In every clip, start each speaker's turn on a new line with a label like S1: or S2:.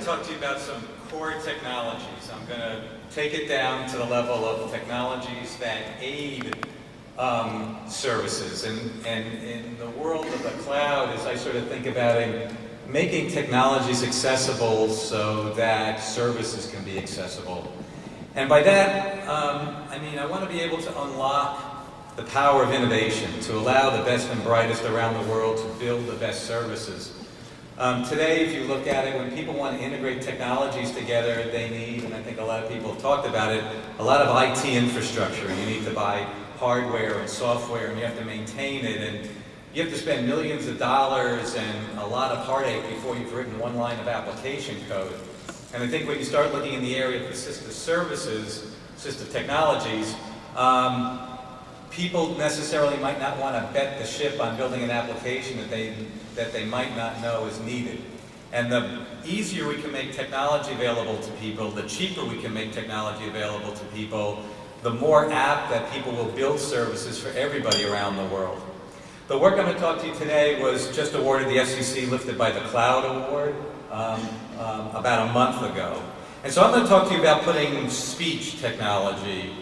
S1: talk to you about some core technologies. I'm going to take it down to the level of technologies that aid services. And in the world of the cloud, as I sort of think about it, making technologies accessible so that services can be accessible. And by that, I mean I want to be able to unlock the power of innovation, to allow the best and brightest around the world to build the best services. Today, if you look at it, when people want to integrate technologies together, they need, and I think a lot of people have talked about it, a lot of IT infrastructure. You need to buy hardware and software, and you have to maintain it, and you have to spend millions of dollars and a lot of heartache before you've written one line of application code. And I think when you start looking in the area of assistive services, assistive technologies, people necessarily might not want to bet the ship on building an application that they might not know is needed. And the easier we can make technology available to people, the cheaper we can make technology available to people, the more apt that people will build services for everybody around the world. The work I'm going to talk to you today was just awarded the FCC Lifted by the Cloud Award about a month ago. And so I'm going to talk to you about putting speech technology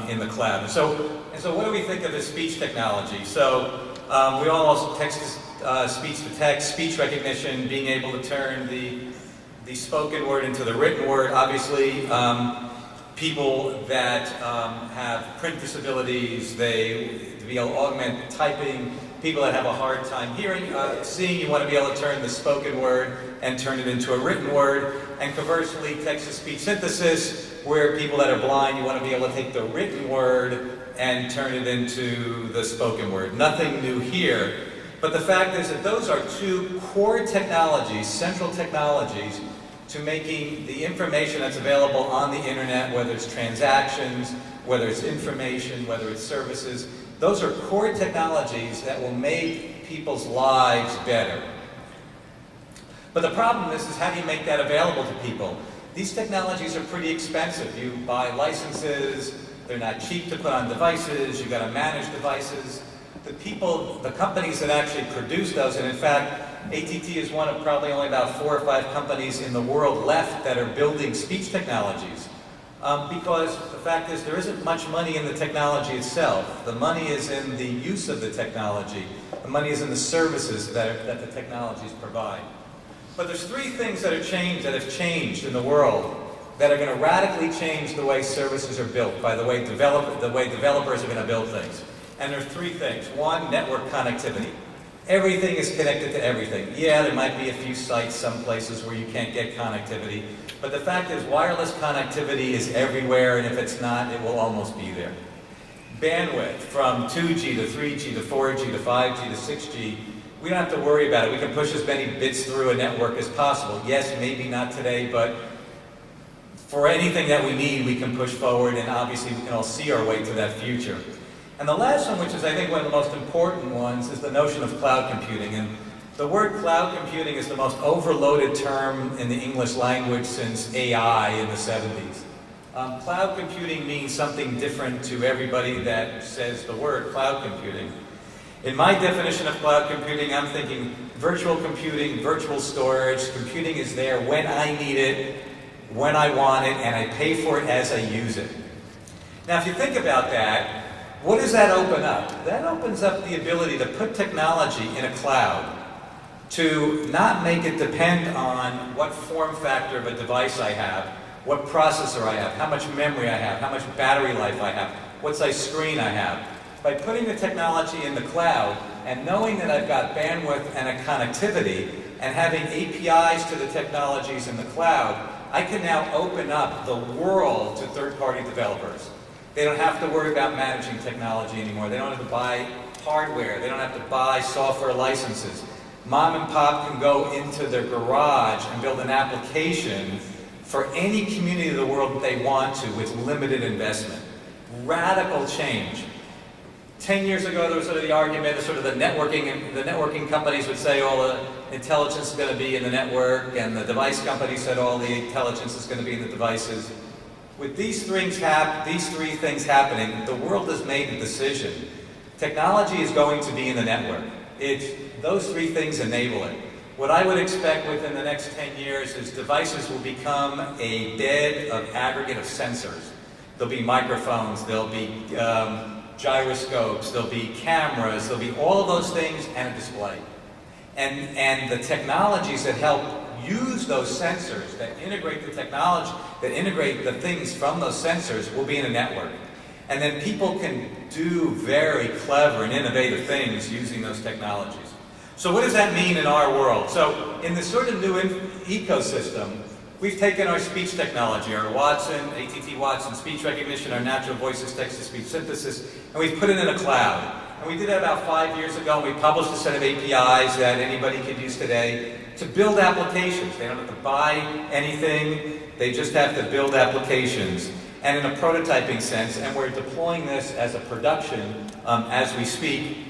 S1: in the cloud. And so what do we think of as speech technology? So we all know text speech to text, speech recognition, being able to turn the spoken word into the written word. Obviously, people that have print disabilities, they to be able to augment typing. People that have a hard time hearing, seeing, you want to be able to turn the spoken word and turn it into a written word. And conversely, text-to-speech synthesis, where people that are blind, you want to be able to take the written word and turn it into the spoken word. Nothing new here. But the fact is that those are two core technologies, central technologies, to making the information that's available on the internet, whether it's transactions, whether it's information, whether it's services, those are core technologies that will make people's lives better. But the problem is how do you make that available to people? These technologies are pretty expensive. You buy licenses, they're not cheap to put on devices, you've got to manage devices. The companies that actually produce those, and in fact, at&t is one of probably only about 4 or 5 companies in the world left that are building speech technologies. Because the fact is there isn't much money in the technology itself. The money is in the use of the technology. The money is in the services that the technologies provide. But there's 3 things that have changed in the world that are going to radically change the way services are built, by the way developers are going to build things. And there are 3 things. 1, network connectivity. Everything is connected to everything. Yeah, there might be a few sites, some places where you can't get connectivity, but the fact is wireless connectivity is everywhere, and if it's not, it will almost be there. Bandwidth, from 2G to 3G to 4G to 5G to 6G, we don't have to worry about it. We can push as many bits through a network as possible. Yes, maybe not today, but for anything that we need, we can push forward, and obviously we can all see our way to that future. And the last one, which is I think one of the most important ones, is the notion of cloud computing. And the word cloud computing is the most overloaded term in the English language since AI in the 70s. Cloud computing means something different to everybody that says the word cloud computing. In my definition of cloud computing, I'm thinking virtual computing, virtual storage. Computing is there when I need it, when I want it, and I pay for it as I use it. Now, if you think about that, what does that open up? That opens up the ability to put technology in a cloud, to not make it depend on what form factor of a device I have, what processor I have, how much memory I have, how much battery life I have, what size screen I have. By putting the technology in the cloud and knowing that I've got bandwidth and a connectivity and having APIs to the technologies in the cloud, I can now open up the world to third-party developers. They don't have to worry about managing technology anymore. They don't have to buy hardware. They don't have to buy software licenses. Mom and pop can go into their garage and build an application for any community of the world that they want to with limited investment. Radical change. 10 years ago, there was sort of the argument of sort of the networking companies would say all the intelligence is going to be in the network, and the device companies said all the intelligence is going to be in the devices. With these 3 things happening, the world has made a decision. Technology is going to be in the network. Those 3 things enable it. What I would expect within the next 10 years is devices will become a bed of aggregate of sensors. There'll be microphones, there'll be gyroscopes, there'll be cameras, there'll be all of those things and a display. And the technologies that help use those sensors, that integrate the technology, that integrate the things from those sensors will be in a network. And then people can do very clever and innovative things using those technologies. So what does that mean in our world? So in this sort of new ecosystem, we've taken our speech technology, our Watson, at&t Watson speech recognition, our natural voices text-to-speech synthesis, and we've put it in a cloud. And we did that about 5 years ago, and we published a set of APIs that anybody could use today to build applications. They don't have to buy anything, they just have to build applications. And in a prototyping sense, and we're deploying this as a production as we speak.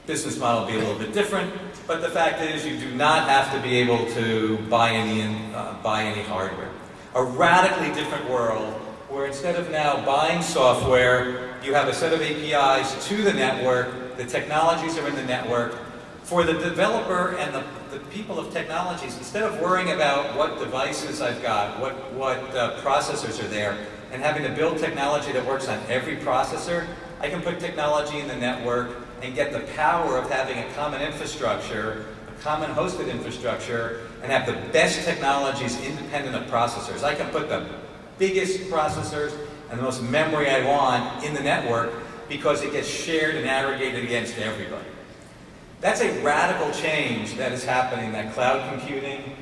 S1: Business model will be a little bit different, but the fact is you do not have to be able to buy any hardware. A radically different world where instead of now buying software, you have a set of APIs to the network, the technologies are in the network. For the developer and the people of technologies, instead of worrying about what devices I've got, what processors are there, and having to build technology that works on every processor, I can put technology in the network and get the power of having a common infrastructure, a common hosted infrastructure, and have the best technologies independent of processors. I can put the biggest processors and the most memory I want in the network because it gets shared and aggregated against everybody. That's a radical change that is happening that cloud computing,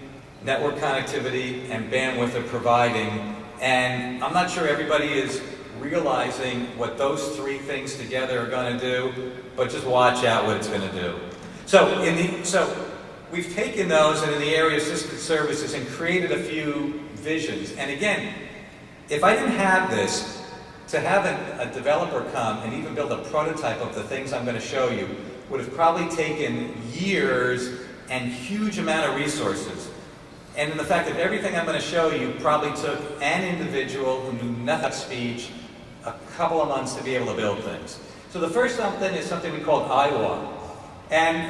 S1: network connectivity, and bandwidth are providing. And I'm not sure everybody is realizing what those three things together are going to do, but just watch out what it's going to do. So we've taken those and in the area of assisted services and created a few visions. And again, if I didn't have this, to have a developer come and even build a prototype of the things I'm going to show you would have probably taken years and huge amount of resources. And in the fact that everything I'm going to show you probably took an individual who knew nothing about speech a couple of months to be able to build things. So the first something is something we call iWalk. And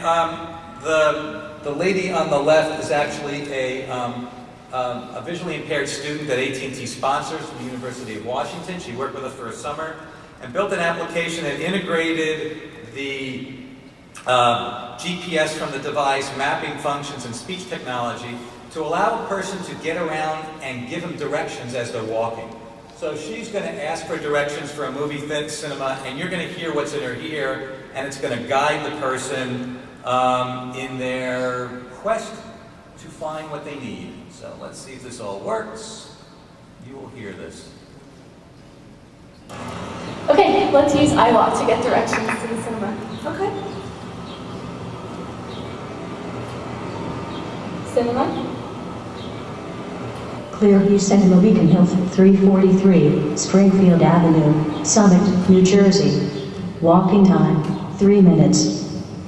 S1: the lady on the left is actually a visually impaired student that at&t sponsors from the University of Washington. She worked with us for a summer and built an application that integrated the GPS from the device, mapping functions, and speech technology to allow a person to get around and give them directions as they're walking. So she's going to ask for directions for a movie cinema, and you're going to hear what's in her ear, and it's going to guide the person in their quest to find what they need. So let's see if this all works. You will hear this.
S2: Okay, let's use iWalk to get directions to the cinema. Okay. Cinema.
S3: Clearview Cinema, Beacon Hill, 343, Springfield Avenue, Summit, New Jersey. Walking time, 3 minutes.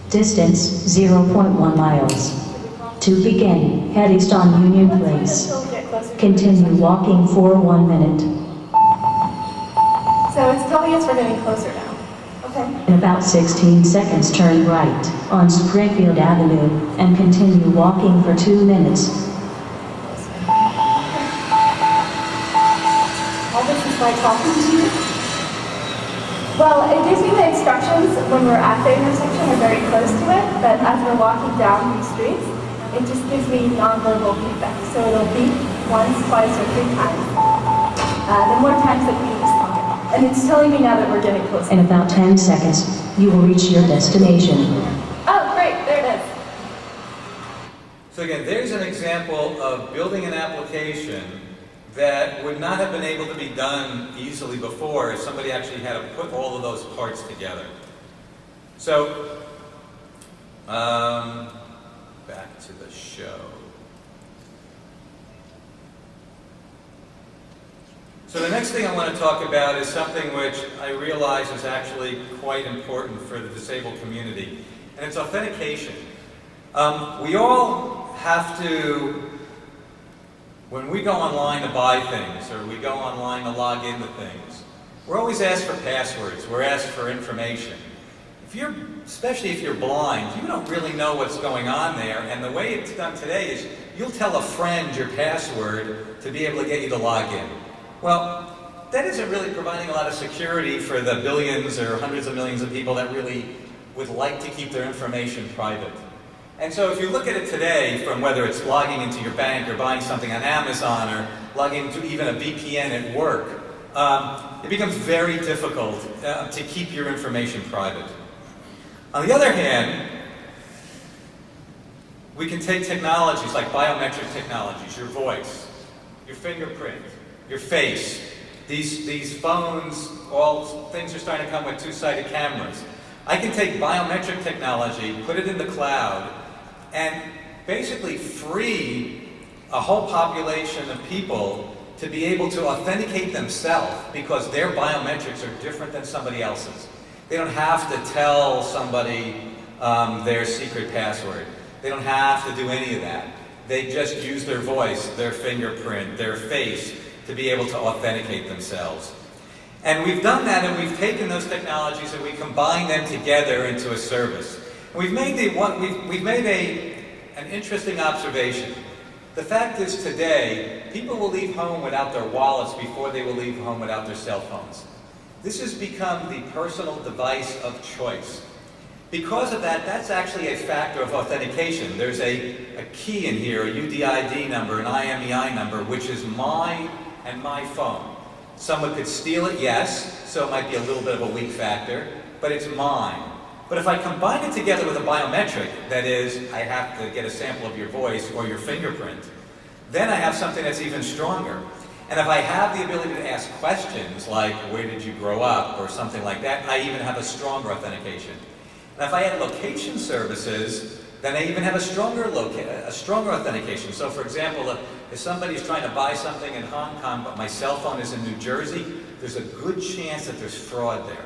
S3: Distance, 0.1 miles. To begin, head east on Union Place. Continue walking for 1 minute.
S2: So it's telling us we're getting closer now. Okay.
S3: In about 16 seconds, turn right on Springfield Avenue and continue walking for 2 minutes.
S2: All this is by talking to you? Well, it gives me the instructions when we're at the intersection. We're very close to it, but as we're walking down these streets, it just gives me nonverbal feedback. So it'll beep once, twice, or 3 times. The more times that we respond. And it's telling me now that we're getting closer.
S3: In about 10 seconds, you will reach your destination.
S2: Oh, great, there it is.
S1: So again, there's an example of building an application that would not have been able to be done easily before if somebody actually had to put all of those parts together. So, back to the show. So the next thing I want to talk about is something which I realize is actually quite important for the disabled community, and it's authentication. We all have to, when we go online to buy things, or we go online to log into things, we're always asked for passwords, we're asked for information. especially if you're blind, you don't really know what's going on there, and the way it's done today is you'll tell a friend your password to be able to get you to log in. Well, that isn't really providing a lot of security for the billions or hundreds of millions of people that really would like to keep their information private. And so if you look at it today, from whether it's logging into your bank or buying something on Amazon or logging into even a VPN at work, it becomes very difficult to keep your information private. On the other hand, we can take technologies like biometric technologies, your voice, your fingerprint, your face. These phones, all things are starting to come with two-sided cameras. I can take biometric technology, put it in the cloud, and basically free a whole population of people to be able to authenticate themselves because their biometrics are different than somebody else's. They don't have to tell somebody their secret password. They don't have to do any of that. They just use their voice, their fingerprint, their face to be able to authenticate themselves. And we've done that, and we've taken those technologies and we combine them together into a service. And we've made an interesting observation. The fact is today, people will leave home without their wallets before they will leave home without their cell phones. This has become the personal device of choice. Because of that, that's actually a factor of authentication. There's a key in here, a UDID number, an IMEI number, which is mine and my phone. Someone could steal it, yes, so it might be a little bit of a weak factor, but it's mine. But if I combine it together with a biometric, that is, I have to get a sample of your voice or your fingerprint, then I have something that's even stronger. And if I have the ability to ask questions like, where did you grow up, or something like that, I even have a stronger authentication. And if I add location services, then I even have a stronger authentication. So for example, if somebody's trying to buy something in Hong Kong, but my cell phone is in New Jersey, there's a good chance that there's fraud there.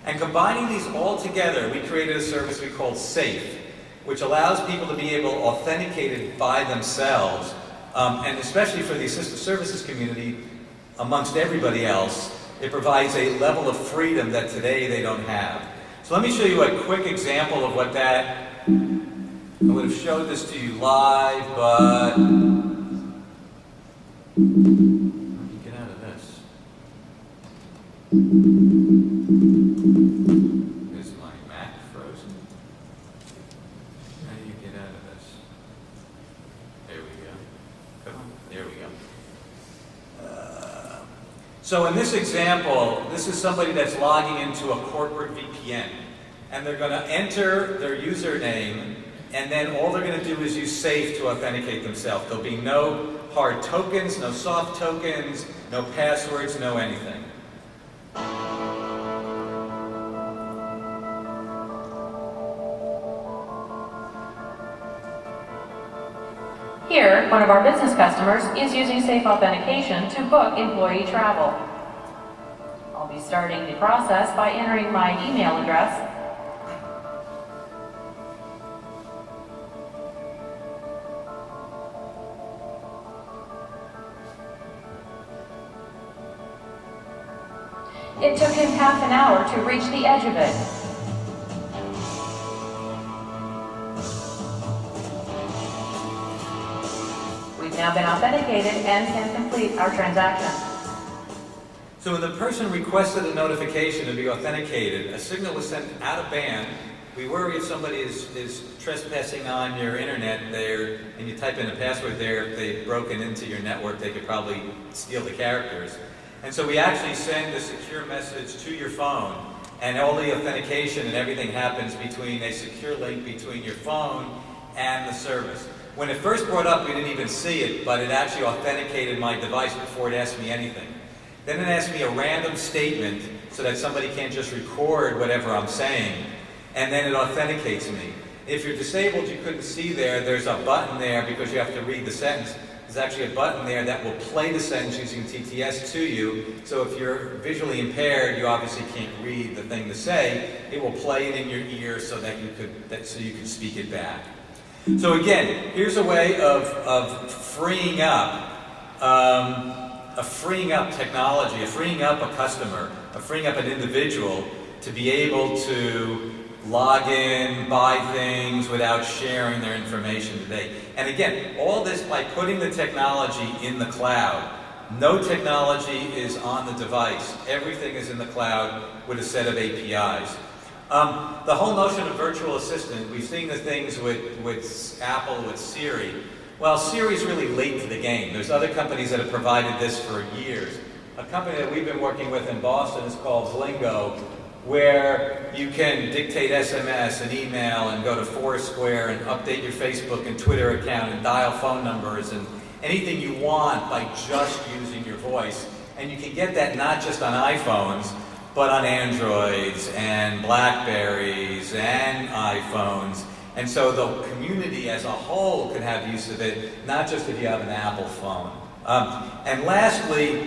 S1: And combining these all together, we created a service we called SAFE, which allows people to be able to authenticate it by themselves, and especially for the assistive services community, amongst everybody else, it provides a level of freedom that today they don't have. So let me show you a quick example of what that, I would have showed this to you live, but how do you get out of this? Is my Mac frozen? How do you get out of this? There we go. Come on. There we go. So in this example, this is somebody that's logging into a corporate VPN. And they're going to enter their username, and then all they're going to do is use SAFE to authenticate themselves. There'll be no hard tokens, no soft tokens, no passwords, no anything.
S4: Here, one of our business customers is using SAFE authentication to book employee travel. I'll be starting the process by entering my email address. It took him half an hour to reach the edge of it. We've now been authenticated and can complete our transaction.
S1: So when the person requested a notification to be authenticated, a signal was sent out of band. We worry if somebody is trespassing on your internet there, and you type in a password there, if they've broken into your network, they could probably steal the characters. And so we actually send a secure message to your phone, and all the authentication and everything happens between a secure link between your phone and the service. When it first brought up, we didn't even see it, but it actually authenticated my device before it asked me anything. Then it asked me a random statement so that somebody can't just record whatever I'm saying, and then it authenticates me. If you're disabled, you couldn't see there's a button there because you have to read the sentence. There's actually a button there that will play the sentence using TTS to you. So if you're visually impaired, you obviously can't read the thing to say. It will play it in your ear so that you could speak it back. So again, here's a way of freeing up technology, freeing up a customer, freeing up an individual to be able to log in, buy things without sharing their information today. And again, all this by putting the technology in the cloud. No technology is on the device. Everything is in the cloud with a set of APIs. The whole notion of virtual assistant, we've seen the things with Apple, with Siri. Well, Siri's really late to the game. There's other companies that have provided this for years. A company that we've been working with in Boston is called Blingo, where you can dictate SMS and email and go to Foursquare and update your Facebook and Twitter account and dial phone numbers and anything you want by just using your voice. And you can get that not just on iPhones, but on Androids and Blackberries and iPhones. And so the community as a whole can have use of it, not just if you have an Apple phone. And lastly,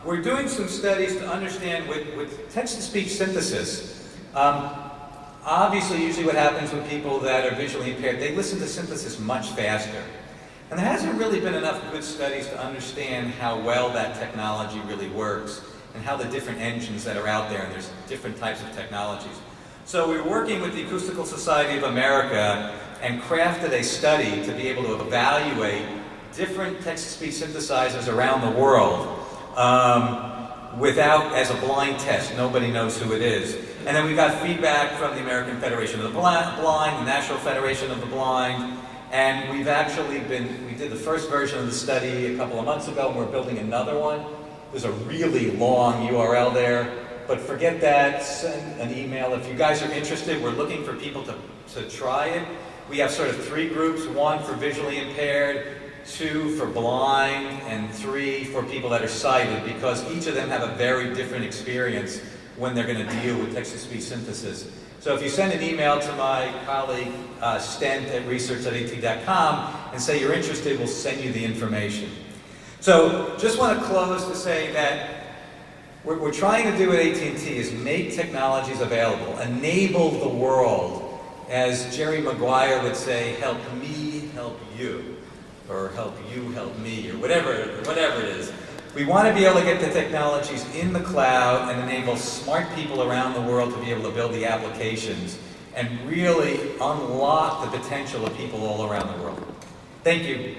S1: we're doing some studies to understand with text-to-speech synthesis. Obviously, usually what happens with people that are visually impaired, they listen to synthesis much faster. And there hasn't really been enough good studies to understand how well that technology really works and how the different engines that are out there, and there's different types of technologies. So we're working with the Acoustical Society of America and crafted a study to be able to evaluate different text-to-speech synthesizers around the world without, as a blind test. Nobody knows who it is. And then we got feedback from the American Federation of the Blind, the National Federation of the Blind, and we did the first version of the study a couple of months ago, and we're building another one. There's a really long URL there, but forget that, send an email. If you guys are interested, we're looking for people to try it. We have sort of 3 groups, 1 for visually impaired, 2 for blind, and 3 for people that are sighted, because each of them have a very different experience when they're going to deal with text-to-speech synthesis. So if you send an email to my colleague, Stent at research@at.com, and say you're interested, we'll send you the information. So just want to close to say that what we're trying to do at at&t is make technologies available, enable the world. As Jerry Maguire would say, help me help you, or help you help me, or whatever it is. We want to be able to get the technologies in the cloud and enable smart people around the world to be able to build the applications and really unlock the potential of people all around the world. Thank you.